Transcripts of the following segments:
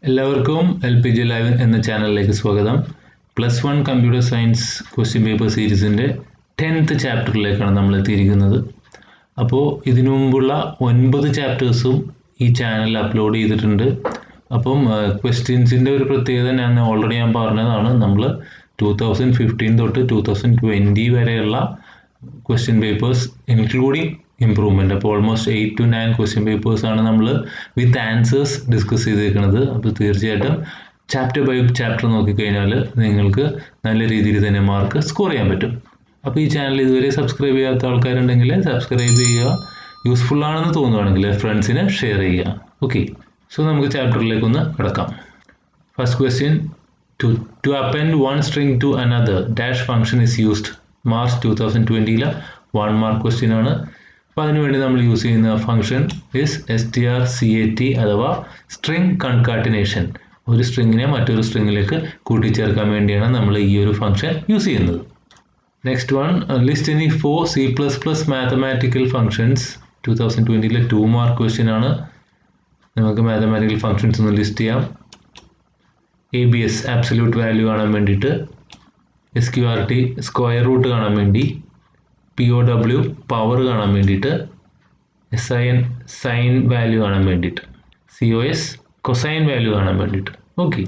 എല്ലാവർക്കും LPG live എന്ന ചാനലിലേക്ക് സ്വാഗതം. +1 കമ്പ്യൂട്ടർ സയൻസ് ക്വസ്റ്റ്യൻ പേപ്പർ സീരീസിൻ്റെ 10th ചാപ്റ്ററിലേക്കാണ് നമ്മൾ എത്തിയിരിക്കുന്നത്. അപ്പോൾ ഇതിനു മുമ്പുള്ള 9 ചാപ്റ്റേഴ്സും ഈ ചാനലിൽ അപ്ലോഡ് ചെയ്തിട്ടുണ്ട്. അപ്പം ക്വസ്റ്റ്യൻസിൻ്റെ ഒരു പ്രത്യേകത ഞാൻ ഓൾറെഡി പറഞ്ഞതാണ്. നമ്മൾ 2015 തൊട്ട് 2020 വരെയുള്ള ക്വസ്റ്റ്യൻ പേപ്പേഴ്സ് ഇൻക്ലൂഡിങ് ഇംപ്രൂവ്മെൻറ്റ്, അപ്പോൾ ഓൾമോസ്റ്റ് 8 to 9 ക്വസ്റ്റ്യൻ പേപ്പേഴ്സാണ് നമ്മൾ വിത്ത് ആൻസേഴ്സ് ഡിസ്കസ് ചെയ്തേക്കുന്നത്. അപ്പോൾ തീർച്ചയായിട്ടും ചാപ്റ്റർ ബൈ ചാപ്റ്റർ നോക്കിക്കഴിഞ്ഞാൽ നിങ്ങൾക്ക് നല്ല രീതിയിൽ തന്നെ മാർക്ക് സ്കോർ ചെയ്യാൻ പറ്റും. അപ്പോൾ ഈ ചാനൽ ഇതുവരെ സബ്സ്ക്രൈബ് ചെയ്യാത്ത ആൾക്കാരുണ്ടെങ്കിൽ സബ്സ്ക്രൈബ് ചെയ്യുക. യൂസ്ഫുൾ ആണെന്ന് തോന്നുകയാണെങ്കിൽ ഫ്രണ്ട്സിന് ഷെയർ ചെയ്യുക. ഓക്കെ, സോ നമുക്ക് ചാപ്റ്ററിലേക്കൊന്ന് കിടക്കാം. First question, to append one string to another dash function is used. March 2020 1 mark question ആണ്. അപ്പോൾ അതിനുവേണ്ടി നമ്മൾ യൂസ് ചെയ്യുന്ന ഫംഗ്ഷൻ ഇസ് strcat അഥവാ സ്ട്രിങ് കൺകാട്ടിനേഷൻ. ഒരു സ്ട്രിങ്ങിനെ മറ്റൊരു സ്ട്രിങ്ങിലേക്ക് കൂട്ടിച്ചേർക്കാൻ വേണ്ടിയാണ് നമ്മൾ ഈ ഒരു ഫംഗ്ഷൻ യൂസ് ചെയ്യുന്നത്. Next one, list any 4 C++ mathematical functions. 2020 2 mark question ആണ്. നമുക്ക് മാത്തമാറ്റിക്കൽ ഫംഗ്ഷൻസ് ഒന്ന് ലിസ്റ്റ് ചെയ്യാം. ABS ആബ്സല്യൂട്ട് വാല്യൂ കാണാൻ വേണ്ടിയിട്ട്, SQRT സ്ക്വയർ റൂട്ട് കാണാൻ വേണ്ടി, POW പവർ കാണാൻ വേണ്ടിയിട്ട്, SIN സൈൻ വാല്യൂ കാണാൻ വേണ്ടിയിട്ട്, COS കൊസൈൻ വാല്യൂ കാണാൻ വേണ്ടിയിട്ട്. ഓക്കെ,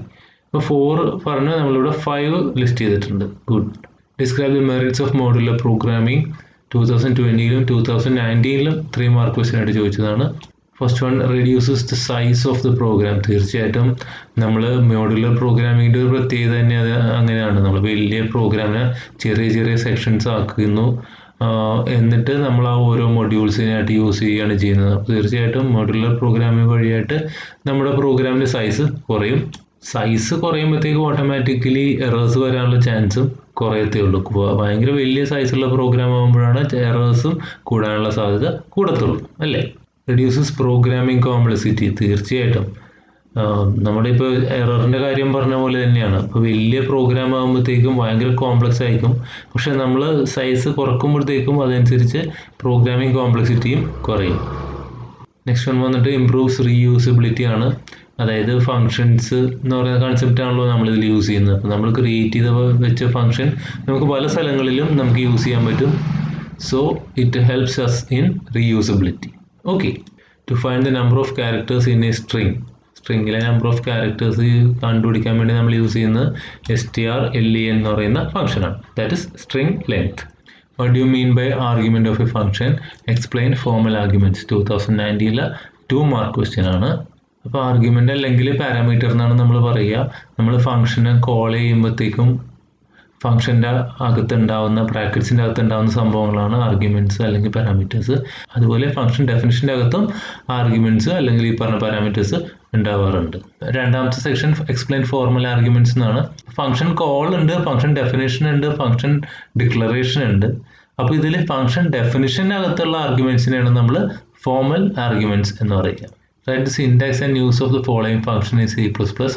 ഇപ്പോൾ 4 പറഞ്ഞ് നമ്മളിവിടെ 5 ലിസ്റ്റ് ചെയ്തിട്ടുണ്ട്. Good. Describe the merits of modular programming. 2020 2019 3 mark question ആയിട്ട് ചോദിച്ചതാണ്. First one, reduces the size of the program. തീർച്ചയായിട്ടും നമ്മൾ മോഡുലർ പ്രോഗ്രാമിങ്ങിൻ്റെ ഒരു പ്രത്യേകത തന്നെ അത് അങ്ങനെയാണ്. നമ്മൾ വലിയ പ്രോഗ്രാമിനെ ചെറിയ ചെറിയ സെക്ഷൻസ് ആക്കുന്നു, എന്നിട്ട് നമ്മൾ ആ ഓരോ മൊഡ്യൂൾസിനായിട്ട് യൂസ് ചെയ്യുകയാണ് ചെയ്യുന്നത്. തീർച്ചയായിട്ടും മോഡുലർ പ്രോഗ്രാമിംഗ് വഴിയായിട്ട് നമ്മുടെ പ്രോഗ്രാമിൻ്റെ സൈസ് കുറയും. സൈസ് കുറയുമ്പോഴത്തേക്കും ഓട്ടോമാറ്റിക്കലി എറേഴ്സ് വരാനുള്ള ചാൻസും കുറയത്തേ ഉള്ളൂ. ഭയങ്കര വലിയ സൈസുള്ള പ്രോഗ്രാം ആകുമ്പോഴാണ് എറേഴ്സും കൂടാനുള്ള സാധ്യത കൂടത്തുള്ളൂ, അല്ലേ? Reduces programming complexity. തീർച്ചയായിട്ടും നമ്മുടെ ഇപ്പോൾ എററിൻ്റെ കാര്യം പറഞ്ഞ പോലെ തന്നെയാണ്. ഇപ്പോൾ വലിയ പ്രോഗ്രാം ആകുമ്പോഴത്തേക്കും ഭയങ്കര കോംപ്ലക്സ് ആയിരിക്കും, പക്ഷെ നമ്മൾ സൈസ് കുറക്കുമ്പോഴത്തേക്കും അതനുസരിച്ച് പ്രോഗ്രാമിംഗ് കോംപ്ലക്സിറ്റിയും കുറയും. നെക്സ്റ്റ് വൺ വന്നിട്ട് ഇംപ്രൂവ്സ് റീയൂസബിലിറ്റി ആണ്. അതായത് ഫങ്ഷൻസ് എന്ന് പറയുന്ന കൺസെപ്റ്റ് ആണല്ലോ നമ്മളിതിൽ യൂസ് ചെയ്യുന്നത്. അപ്പോൾ നമ്മൾ ക്രിയേറ്റ് ചെയ്ത് വെച്ച ഫംഗ്ഷൻ നമുക്ക് പല സ്ഥലങ്ങളിലും നമുക്ക് യൂസ് ചെയ്യാൻ പറ്റും. So it helps us in reusability. Okay, to find the number of characters in a string. സ്ട്രിങ്ങിലെ നമ്പർ ഓഫ് ക്യാരക്ടേഴ്സ് കണ്ടുപിടിക്കാൻ വേണ്ടി നമ്മൾ യൂസ് ചെയ്യുന്നത് strlen എന്ന് പറയുന്ന ഫംഗ്ഷനാണ്. That is string length. What do you mean by argument of a function? Explain formal arguments. 2019 2 mark question ആണ്. അപ്പോൾ ആർഗ്യുമെന്റ് അല്ലെങ്കിൽ പാരാമീറ്റർ എന്നാണ് നമ്മൾ പറയുക. നമ്മൾ ഫംഗ്ഷനെ കോൾ ചെയ്യുമ്പോഴത്തേക്കും ഫംഗ്ഷൻ്റെ അകത്തുണ്ടാവുന്ന ബ്രാക്കറ്റ്സിൻ്റെ അകത്തുണ്ടാവുന്ന സംഭവങ്ങളാണ് ആർഗ്യുമെൻറ്റ്സ് അല്ലെങ്കിൽ പാരാമീറ്റേഴ്സ്. അതുപോലെ ഫംഗ്ഷൻ ഡെഫിനിഷൻ്റെ അകത്തും ആർഗ്യുമെൻറ്റ്സ് അല്ലെങ്കിൽ ഈ പറഞ്ഞ പാരാമീറ്റേഴ്സ് ഉണ്ടാവാറുണ്ട്. രണ്ടാമത്തെ സെക്ഷൻ എക്സ്പ്ലെയിൻ ഫോർമൽ ആർഗ്യുമെൻറ്റ്സ് എന്നാണ്. ഫംഗ്ഷൻ കോൾ ഉണ്ട്, ഫംഗ്ഷൻ ഡെഫിനിഷൻ ഉണ്ട്, ഫംഗ്ഷൻ ഡിക്ലറേഷൻ ഉണ്ട്. അപ്പോൾ ഇതിൽ ഫംഗ്ഷൻ ഡെഫിനിഷൻ്റെ അകത്തുള്ള ആർഗ്യുമെൻറ്റ്സിനെയാണ് നമ്മൾ ഫോർമൽ ആർഗ്യുമെൻറ്റ്സ് എന്ന് പറയുക. Write the syntax and use of the following function in C++.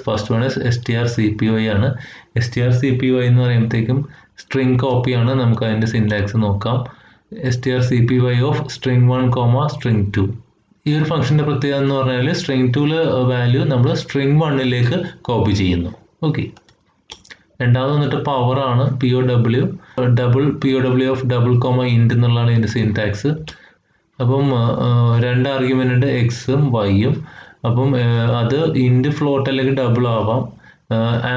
First one is strcpy ആണ്. strcpy എന്ന് പറയുമ്പോഴത്തേക്കും സ്ട്രിങ് കോപ്പി ആണ്. നമുക്ക് അതിൻ്റെ സിൻടാക്സ് നോക്കാം. strcpy of string 1, string 2. ഈ ഒരു ഫംഗ്ഷൻ്റെ പ്രത്യേകത എന്ന് പറഞ്ഞാൽ string 2 വാല്യൂ നമ്മൾ string 1ലേക്ക് കോപ്പി ചെയ്യുന്നു. ഓക്കെ, രണ്ടാമത് വന്നിട്ട് പവർ ആണ്. POW ഓഫ് int എന്നുള്ളതാണ് ഇതിൻ്റെ സിൻടാക്സ്. അപ്പം 2 ആർഗ്യുമെൻ്റ് ഉണ്ട്, എക്സും വൈയും. അപ്പം അത് ഇൻറ്റ് ഫ്ലോട്ട് അല്ലെങ്കിൽ ഡബിൾ ആവാം.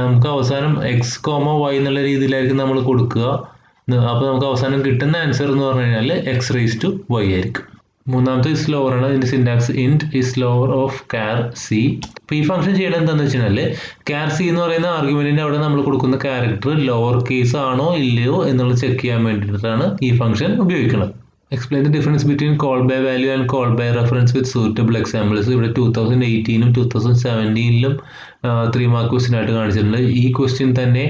നമുക്ക് അവസാനം എക്സ് വൈ എന്നുള്ള രീതിയിലായിരിക്കും നമ്മൾ കൊടുക്കുക. അപ്പോൾ നമുക്ക് അവസാനം കിട്ടുന്ന ആൻസർ എന്ന് പറഞ്ഞു കഴിഞ്ഞാൽ x⁻y ആയിരിക്കും. മൂന്നാമത്തെ ഇസ് ലോവർ ആണ്. ഇതിൻ്റെ syntax int is lower of char c. അപ്പോൾ ഈ ഫംഗ്ഷൻ ചെയ്യണത് എന്താണെന്ന് വെച്ച് കഴിഞ്ഞാൽ char c എന്ന് പറയുന്ന ആർഗ്യുമെൻറ്റിൻ്റെ അവിടെ നമ്മൾ കൊടുക്കുന്ന ക്യാരക്ടർ ലോവർ കേസ് ആണോ ഇല്ലയോ എന്നുള്ളത് ചെക്ക് ചെയ്യാൻ വേണ്ടിയിട്ടാണ് ഈ ഫംഗ്ഷൻ ഉപയോഗിക്കുന്നത്. Explain the difference between call by value and call by reference with suitable examples. ഇവിടെ 2018 2017 3 മാർക്ക് ക്വസ്റ്റ്യൻ ആയിട്ട് കാണിച്ചിട്ടുണ്ട്. ഈ ക്വസ്റ്റ്യൻ തന്നെ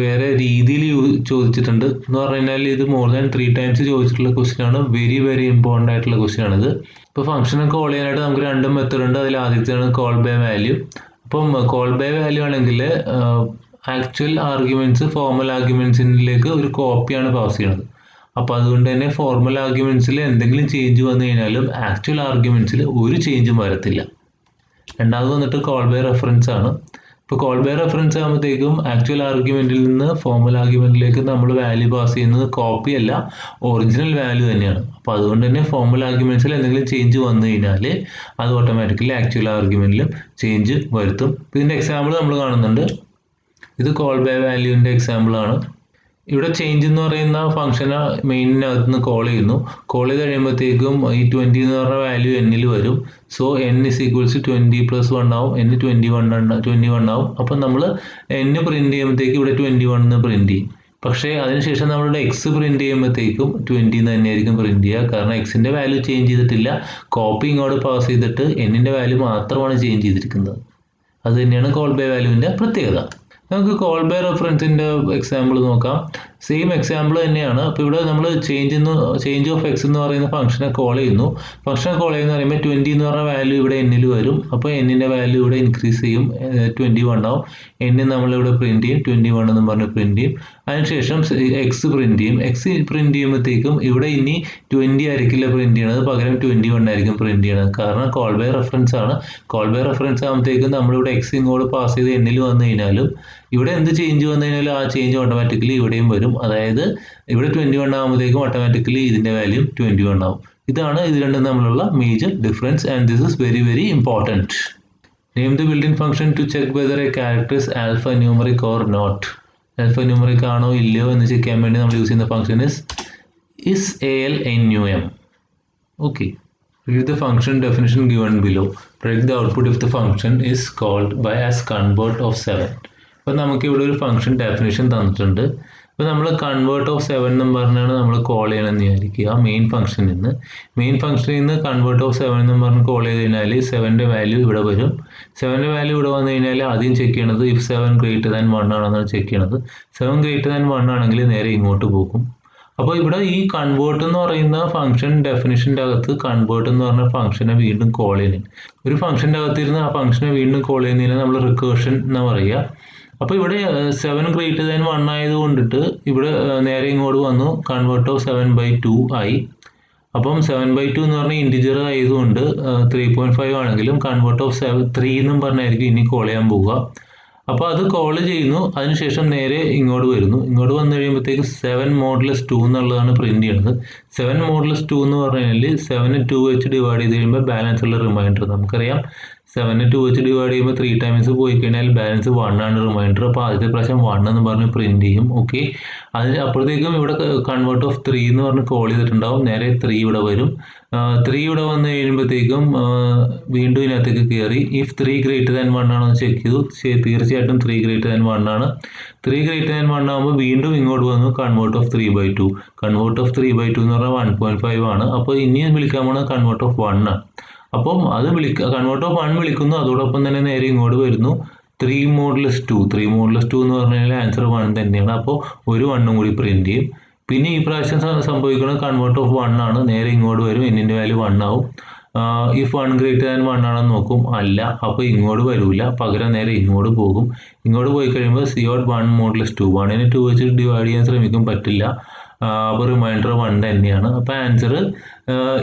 വേറെ രീതിയിൽ ചോദിച്ചിട്ടുണ്ട് എന്ന് പറഞ്ഞു കഴിഞ്ഞാൽ ഇത് മോർ ദാൻ 3 times ചോദിച്ചിട്ടുള്ള ക്വസ്റ്റ്യൻ ആണ്. വെരി ഇമ്പോർട്ടൻ്റ് ആയിട്ടുള്ള ക്വസ്റ്റ്യൻ ആണിത്. ഇപ്പോൾ ഫംഗ്ഷനെ കോൾ ചെയ്യാനായിട്ട് നമുക്ക് 2 മെത്തേഡ് ഉണ്ട്. അതിൽ ആദ്യത്തെയാണ് കോൾ ബൈ വാല്യൂ. അപ്പം കോൾ ബൈ വാല്യൂ ആണെങ്കിൽ ആക്ച്വൽ ആർഗ്യുമെൻറ്റ്സ് ഫോർമൽ ആർഗ്യുമെൻറ്റ്സിലേക്ക് ഒരു കോപ്പിയാണ് പാസ് ചെയ്യുന്നത്. അപ്പോൾ അതുകൊണ്ട് തന്നെ ഫോർമൽ ആർഗ്യുമെൻറ്റ്സിൽ എന്തെങ്കിലും ചേഞ്ച് വന്നു കഴിഞ്ഞാലും ആക്ച്വൽ ആർഗ്യുമെൻറ്റ്സിൽ ഒരു ചേഞ്ചും വരത്തില്ല. രണ്ടാമത് വന്നിട്ട് കോൾ ബൈ റെഫറൻസ് ആണ്. ഇപ്പോൾ കോൾ ബൈ റെഫറൻസ് ആകുമ്പോഴത്തേക്കും ആക്ച്വൽ ആർഗ്യുമെന്റിൽ നിന്ന് ഫോർമൽ ആർഗ്യുമെന്റിലേക്ക് നമ്മൾ വാല്യൂ പാസ് ചെയ്യുന്നത് കോപ്പി അല്ല, ഒറിജിനൽ വാല്യൂ തന്നെയാണ്. അപ്പോൾ അതുകൊണ്ട് തന്നെ ഫോർമൽ ആർഗ്യുമെന്റ്സിൽ എന്തെങ്കിലും ചേഞ്ച് വന്നു കഴിഞ്ഞാൽ അത് ഓട്ടോമാറ്റിക്കലി ആക്ച്വൽ ആർഗ്യുമെന്റിലും ചേഞ്ച് വരുത്തും. ഇതിൻ്റെ എക്സാമ്പിൾ നമ്മൾ കാണുന്നുണ്ട്. ഇത് കോൾ ബൈ വാല്യൂവിൻ്റെ എക്സാമ്പിൾ ആണ്. ഇവിടെ ചേഞ്ച് എന്ന് പറയുന്ന ഫംഗ്ഷനെ മെയിനിനകത്ത് നിന്ന് കോൾ ചെയ്യുന്നു. കോൾ ചെയ്ത് കഴിയുമ്പോഴത്തേക്കും ഈ 20 എന്ന് പറഞ്ഞ വാല്യൂ എന്നിൽ വരും. So n is equals to 20 plus 1 ആവും. n 21 ആവും. അപ്പം നമ്മൾ n പ്രിന്റ് ചെയ്യുമ്പോഴത്തേക്കും ഇവിടെ 21 എന്ന് പ്രിന്റ് ചെയ്യും. പക്ഷേ അതിനുശേഷം നമ്മളുടെ എക്സ് പ്രിന്റ് ചെയ്യുമ്പോഴത്തേക്കും 20 എന്ന് തന്നെയായിരിക്കും പ്രിന്റ് ചെയ്യുക. കാരണം എക്സിൻ്റെ വാല്യൂ ചേഞ്ച് ചെയ്തിട്ടില്ല. കോപ്പി ഇങ്ങോട്ട് പാസ് ചെയ്തിട്ട് എന്നിൻ്റെ വാല്യൂ മാത്രമാണ് ചേഞ്ച് ചെയ്തിരിക്കുന്നത്. അത് തന്നെയാണ് കോൾ ബൈ വാല്യൂവിൻ്റെ പ്രത്യേകത. നമുക്ക് കോൾ ബൈ റെഫറൻസിൻ്റെ എക്സാമ്പിൾ നോക്കാം. സെയിം എക്സാമ്പിൾ തന്നെയാണ്. അപ്പോൾ ഇവിടെ നമ്മൾ ചേഞ്ച് ഓഫ് എക്സ് എന്ന് പറയുന്ന ഫംഗ്ഷനെ കോൾ ചെയ്യുന്നു. ഫംഗ്ഷനെ കോൾ ചെയ്യുന്ന പറയുമ്പോൾ 20 എന്ന് പറഞ്ഞ വാല്യൂ ഇവിടെ എന്നിൽ വരും. അപ്പോൾ എന്നിൻ്റെ വാല്യൂ ഇവിടെ ഇൻക്രീസ് ചെയ്യും, 21 ആവും. n നമ്മളിവിടെ പ്രിന്റ് ചെയ്യും, 21 എന്ന് പറഞ്ഞ് പ്രിന്റ് ചെയ്യും. അതിനുശേഷം എക്സ് പ്രിന്റ് ചെയ്യും. എക്സ് പ്രിന്റ് ചെയ്യുമ്പോഴത്തേക്കും ഇവിടെ ഇനി 20 ആയിരിക്കില്ല പ്രിന്റ് ചെയ്യണത്, പകരം 21 ആയിരിക്കും പ്രിന്റ് ചെയ്യണത്. കാരണം കോൾ ബൈ റെഫറൻസ് ആണ്. കോൾ ബൈ റെഫറൻസ് ആകുമ്പോഴത്തേക്കും നമ്മളിവിടെ എക്സ് ഇങ്ങോട്ട് പാസ് ചെയ്ത് എന്നിൽ വന്നു കഴിഞ്ഞാലും ഇവിടെ എന്ത് ചേഞ്ച് വന്നു കഴിഞ്ഞാലും ആ ചേഞ്ച് ഓട്ടോമാറ്റിക്കലി ഇവിടെയും വരും. അതായത് ഇവിടെ 21 ആകുമ്പോഴത്തേക്കും ഓട്ടോമാറ്റിക്കലി ഇതിൻ്റെ വാല്യൂ 21 ആവും. ഇതാണ് ഇത് രണ്ടും തമ്മിലുള്ള major difference and this is very very important. Name the built-in function to check whether a character is alphanumeric or not. Alphanumeric ആണോ ഇല്ലയോ എന്ന് ചെക്ക് ചെയ്യാൻ വേണ്ടി നമ്മൾ യൂസ് ചെയ്യുന്ന function is ALNUM. Okay. Read the function definition given below. Predict the output if the function is called by as convert of 7. അപ്പോൾ നമുക്ക് ഇവിടെ ഒരു ഫംഗ്ഷൻ ഡെഫിനിഷൻ തന്നിട്ടുണ്ട്. അപ്പോൾ നമ്മൾ കൺവേർട്ട് ഓഫ് 7 എന്ന് പറഞ്ഞാണ് നമ്മൾ കോൾ ചെയ്യണമെന്ന് വിചാരിക്കുക. മെയിൻ ഫംഗ്ഷനിൽ നിന്ന് കൺവേർട്ട് ഓഫ് 7 എന്ന് പറഞ്ഞ് കോൾ ചെയ്ത് കഴിഞ്ഞാൽ 7ൻ്റെ വാല്യൂ ഇവിടെ വരും. 7ൻ്റെ വാല്യൂ ഇവിടെ വന്നു കഴിഞ്ഞാൽ ആദ്യം ചെക്ക് ചെയ്യണത് ഇഫ് 7 greater than 1 ആണെന്നാണ് ചെക്ക് ചെയ്യണത്. 7 greater than 1 ആണെങ്കിൽ നേരെ ഇങ്ങോട്ട് പോകും. അപ്പോൾ ഇവിടെ ഈ കൺവേർട്ട് എന്ന് പറയുന്ന ഫംഗ്ഷൻ ഡെഫിനിഷൻ്റെ അകത്ത് കൺവേർട്ട് എന്ന് പറഞ്ഞ ഫംഗ്ഷനെ വീണ്ടും കോൾ ചെയ്യുന്നത്, ഒരു ഫംഗ്ഷൻ്റെ അകത്തിരുന്ന് ആ ഫംഗ്ഷനെ വീണ്ടും കോൾ ചെയ്യുന്നതിന് നമ്മൾ റിക്കേർഷൻ എന്ന് പറയുക. അപ്പോൾ ഇവിടെ 7 greater than 1 ആയതുകൊണ്ടിട്ട് ഇവിടെ നേരെ ഇങ്ങോട്ട് വന്നു കൺവേർട്ട് ഓഫ് 7/2 ആയി. അപ്പം 7/2 എന്ന് പറഞ്ഞാൽ ഇൻറ്റിജർ ആയതുകൊണ്ട് 3.5 ആണെങ്കിലും കൺവേർട്ട് ഓഫ് 3 എന്നും പറഞ്ഞായിരിക്കും ഇനി കോൾ ചെയ്യാൻ പോവുക. അപ്പോൾ അത് കോൾ ചെയ്യുന്നു. അതിനുശേഷം നേരെ ഇങ്ങോട്ട് വരുന്നു. ഇങ്ങോട്ട് വന്നു കഴിയുമ്പോഴത്തേക്ക് 7 മോഡുലസ് 2 എന്നുള്ളതാണ് പ്രിന്റ് ചെയ്യുന്നത്. 7 മോഡുലസ് 2 എന്ന് പറഞ്ഞു കഴിഞ്ഞാൽ 7 2 വെച്ച് ഡിവൈഡ് ചെയ്ത് കഴിയുമ്പോൾ ബാലൻസ് ഉള്ള റിമൈൻഡർ നമുക്കറിയാം. 7 2 വെച്ച് ഡിവൈഡ് ചെയ്യുമ്പോൾ 3 ടൈംസ് പോയി കഴിഞ്ഞാൽ ബാലൻസ് 1 ആണ് റിമൈൻഡർ. അപ്പോൾ ആദ്യത്തെ പ്രാവശ്യം 1 എന്ന് പറഞ്ഞ് പ്രിന്റ് ചെയ്യും. ഓക്കെ, അതിന് അപ്പോഴത്തേക്കും ഇവിടെ കൺവേർട്ട് ഓഫ് 3 എന്ന് പറഞ്ഞ് കോൾ ചെയ്തിട്ടുണ്ടാവും. നേരെ 3 ഇവിടെ വരും. 3 ഇവിടെ വന്ന് കഴിയുമ്പോഴത്തേക്കും വീണ്ടും ഇതിനകത്തേക്ക് കയറി ഇഫ് 3 greater than 1 ആണെന്ന് ചെക്ക് ചെയ്തു. തീർച്ചയായിട്ടും 3 greater than 1 ആണ്. 3 greater than 1 ആകുമ്പോൾ വീണ്ടും ഇങ്ങോട്ട് വന്നു കൺവേർട്ട് ഓഫ് 3/2. കൺവേർട്ട് ഓഫ് 3/2 എന്ന് പറഞ്ഞാൽ 1.5 ആണ്. അപ്പോൾ ഇനിയും വിളിക്കാൻ പോകുന്നത് കൺവേർട്ട് ഓഫ് 1 ആണ്. അപ്പം അത് കൺവേർട്ട് ഓഫ് 1 വിളിക്കുന്നു. അതോടൊപ്പം തന്നെ നേരെ ഇങ്ങോട്ട് വരുന്നു 3 മോഡുലസ് 2. 3 മോഡുലസ് 2 എന്ന് പറഞ്ഞു കഴിഞ്ഞാൽ ആൻസർ 1 തന്നെയാണ്. അപ്പോൾ ഒരു 1 കൂടി പ്രിന്റ് ചെയ്യും. പിന്നെ ഈ പ്രാവശ്യം സംഭവിക്കുന്നത് കൺവേർട്ട് ഓഫ് 1 ആണ്. നേരെ ഇങ്ങോട്ട് വരും, എന്നിൻ്റെ വാല്യൂ 1 ആവും. ഇഫ് 1 greater than 1 ആണെന്ന് നോക്കും, അല്ല. അപ്പോൾ ഇങ്ങോട്ട് വരില്ല, പകരം നേരെ ഇങ്ങോട്ട് പോകും. ഇങ്ങോട്ട് പോയി കഴിയുമ്പോൾ C/1 മോഡുലസ് 2. 1നെ 2 വെച്ച് ഡിവൈഡ് ചെയ്യാൻ ശ്രമിക്കും, പറ്റില്ല. അപ്പോൾ റിമൈൻഡർ 1 തന്നെയാണ്. അപ്പോൾ ആൻസർ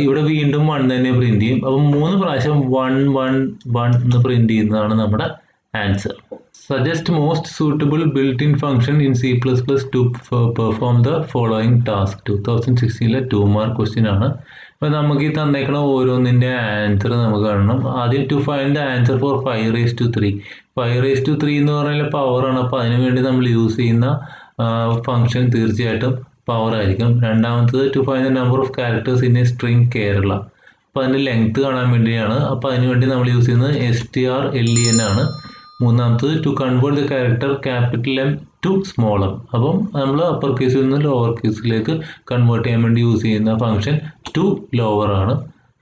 ഇവിടെ വീണ്ടും 1 തന്നെ പ്രിന്റ് ചെയ്യും. അപ്പം 3 പ്രാവശ്യം 1 1 1 എന്ന് പ്രിന്റ് ചെയ്യുന്നതാണ് നമ്മുടെ answer. Suggest most suitable built-in function in C++ to perform the following task. 2016 2 mark question ആണ്. അപ്പോൾ നമുക്ക് ഈ തന്നേക്കണ ഓരോന്നിൻ്റെ ആൻസർ നമുക്ക് കാണണം. ആദ്യം to find the answer for 5^3. 5^3 എന്ന് പറഞ്ഞാൽ പവറാണ്. അപ്പോൾ അതിനു വേണ്ടി നമ്മൾ യൂസ് ചെയ്യുന്ന ഫംഗ്ഷൻ തീർച്ചയായിട്ടും പവർ ആയിരിക്കും. രണ്ടാമത്തത് to find the number of characters in a string Kerala. അപ്പോൾ അതിൻ്റെ ലെങ്ത് കാണാൻ വേണ്ടിയാണ്. അപ്പോൾ അതിനുവേണ്ടി നമ്മൾ യൂസ് ചെയ്യുന്നത് strlen ആണ്. മൂന്നാമത്തത് to convert the character capital M to small m. അപ്പം നമ്മൾ അപ്പർ കേസിൽ നിന്ന് ലോവർ കേസിലേക്ക് കൺവേർട്ട് ചെയ്യാൻ വേണ്ടി യൂസ് ചെയ്യുന്ന ഫംഗ്ഷൻ ടു ലോവർ ആണ്.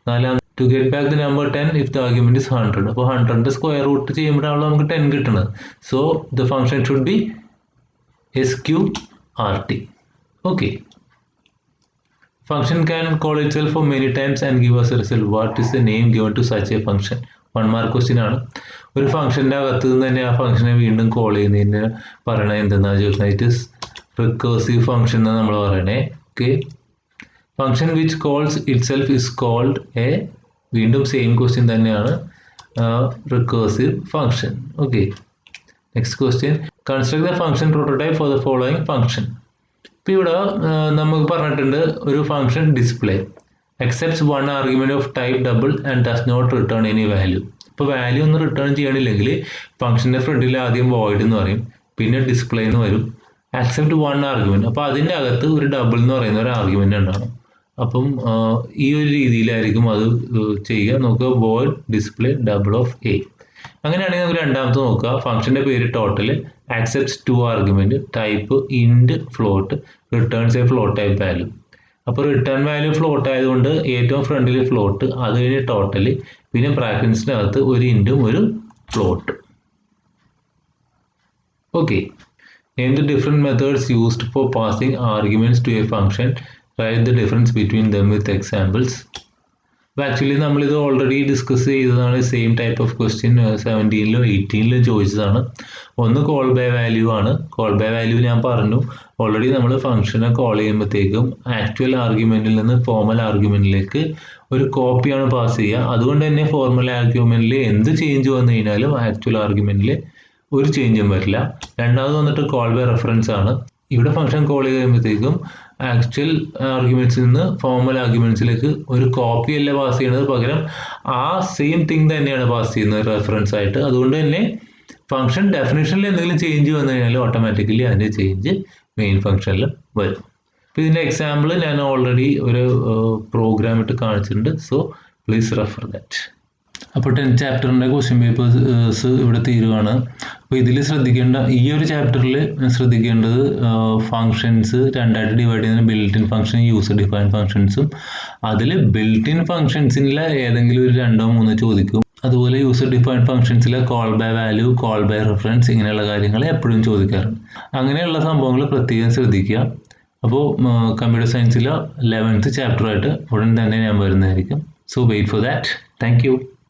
നാലാമത് to get back the number 10 if the argument is 100. അപ്പോൾ 100ന്റെ സ്ക്വയർ റൂട്ട് ചെയ്യുമ്പോഴാണല്ലോ നമുക്ക് 10 കിട്ടുന്നത്. So the function should be sqrt. Okay. Function can call itself for many times and give us a result. What is the name given to such a function? 1 mark question ആണ്. ഒരു ഫംഗ്ഷൻ്റെ അകത്ത് നിന്ന് തന്നെ ആ ഫംഗ്ഷനെ വീണ്ടും കോൾ ചെയ്യുന്നതിന് പറയണത് എന്തെന്നാണ് ചോദിക്കുന്നത്. ഇറ്റ് ഇസ് റിക്കേഴ്സീവ് ഫംഗ്ഷൻ എന്ന് നമ്മൾ പറയണേ. Okay, function which calls itself is called a. വീണ്ടും സെയിം ക്വസ്റ്റ്യൻ തന്നെയാണ്. recursive function. Okay. Next question. Construct the function prototype for the following function. ഇപ്പോൾ ഇവിടെ നമുക്ക് പറഞ്ഞിട്ടുണ്ട് ഒരു function display accepts one argument of type double and does not return any value. ഇപ്പോൾ value ഒന്നും return ചെയ്യണില്ലെങ്കിൽ ഫംഗ്ഷൻ്റെ ഫ്രണ്ടിൽ ആദ്യം void എന്ന് പറയും, പിന്നെ ഡിസ്പ്ലേ എന്ന് വരും, accept one argument. അപ്പോൾ അതിൻ്റെ അകത്ത് ഒരു ഡബിൾ എന്ന് പറയുന്ന ഒരു ആർഗ്യുമെൻ്റ് ഉണ്ടാകും. അപ്പം ഈ ഒരു രീതിയിലായിരിക്കും അത് ചെയ്യുക. നോക്കുക, void display double of a. അങ്ങനെയാണെങ്കിൽ നമുക്ക് രണ്ടാമത്തെ നോക്കുക. ഫംഗ്ഷൻ്റെ പേര് total, accepts two argument, type int float, returns a float type value. അപ്പോൾ റിട്ടേൺ വാല്യൂ ഫ്ലോട്ട് ആയതുകൊണ്ട് ഏറ്റവും ഫ്രണ്ടിൽ ഫ്ലോട്ട്, അത് കഴിഞ്ഞ് ടോട്ടൽ, പിന്നെ ബ്രാക്കറ്റ്സിനകത്ത് ഒരു ഇൻറ്റും ഒരു float. Okay. Name the different methods used for passing arguments to a function. Write the difference between them with examples. അപ്പോൾ ആക്ച്വലി നമ്മളിത് ഓൾറെഡി ഡിസ്കസ് ചെയ്തതാണ്. സെയിം ടൈപ്പ് ഓഫ് ക്വസ്റ്റ്യൻ 17-ലോ 18-ലോ ചോദിച്ചതാണ്. ഒന്ന് കോൾ ബൈ വാല്യൂ ആണ്. Call by value ഞാൻ പറഞ്ഞു already, നമ്മൾ ഫംഗ്ഷനെ കോൾ ചെയ്യുമ്പോഴത്തേക്കും ആക്ച്വൽ ആർഗ്യുമെൻറ്റിൽ നിന്ന് ഫോർമൽ ആർഗ്യുമെൻറ്റിലേക്ക് ഒരു കോപ്പിയാണ് പാസ് ചെയ്യുക. അതുകൊണ്ട് തന്നെ ഫോർമൽ ആർഗ്യുമെൻറ്റിൽ എന്ത് ചേഞ്ച് വന്നു കഴിഞ്ഞാലും ആക്ച്വൽ ആർഗ്യുമെൻറ്റിൽ ഒരു ചേഞ്ചും വരില്ല. രണ്ടാമത് വന്നിട്ട് കോൾ ബൈ റെഫറൻസ് ആണ്. ഇവിടെ ഫംഗ്ഷൻ കോൾ ചെയ്യുമ്പോഴത്തേക്കും ആക്ച്വൽ ആർഗ്യുമെന്റ്സിൽ നിന്ന് ഫോർമൽ ആർഗ്യുമെന്റ്സിലേക്ക് ഒരു കോപ്പി അല്ല പാസ് ചെയ്യുന്നത്, പകരം ആ സെയിം തിങ് തന്നെയാണ് പാസ് ചെയ്യുന്നത് റെഫറൻസ് ആയിട്ട്. അതുകൊണ്ട് തന്നെ ഫംഗ്ഷൻ ഡെഫിനേഷനിൽ എന്തെങ്കിലും ചേഞ്ച് വന്നു കഴിഞ്ഞാൽ ഓട്ടോമാറ്റിക്കലി അതിൻ്റെ ചേഞ്ച് മെയിൻ ഫംഗ്ഷനിൽ വരും. അപ്പോൾ ഇതിൻ്റെ എക്സാമ്പിൾ ഞാൻ ഓൾറെഡി ഒരു പ്രോഗ്രാം ഇട്ട് കാണിച്ചിട്ടുണ്ട്. So please refer that. അപ്പോൾ 10th ചാപ്റ്ററിൻ്റെ ക്വസ്റ്റ്യൻ പേപ്പേഴ്സ് ഇവിടെ തീരുവാണ്. അപ്പോൾ ഇതിൽ ശ്രദ്ധിക്കേണ്ട, ഈ ഒരു ചാപ്റ്ററിൽ ശ്രദ്ധിക്കേണ്ടത് ഫങ്ഷൻസ് രണ്ടായിട്ട് ഡിവൈഡ് ചെയ്യുന്ന built in function, user define ഫംഗ്ഷൻസും. അതിൽ ബിൽറ്റ് ഇൻ ഫംഗ്ഷൻസിലെ ഏതെങ്കിലും ഒരു 2 or 3 ചോദിക്കും. അതുപോലെ യൂസർ ഡിഫൈൻ ഫംഗ്ഷൻസിലെ call by value, call by reference, ഇങ്ങനെയുള്ള കാര്യങ്ങൾ എപ്പോഴും ചോദിക്കാറുണ്ട്. അങ്ങനെയുള്ള സംഭവങ്ങൾ പ്രത്യേകം ശ്രദ്ധിക്കുക. അപ്പോൾ കമ്പ്യൂട്ടർ സയൻസിലെ 11th ചാപ്റ്ററായിട്ട് ഉടൻ തന്നെ ഞാൻ വരുന്നതായിരിക്കും. So wait for that. Thank U.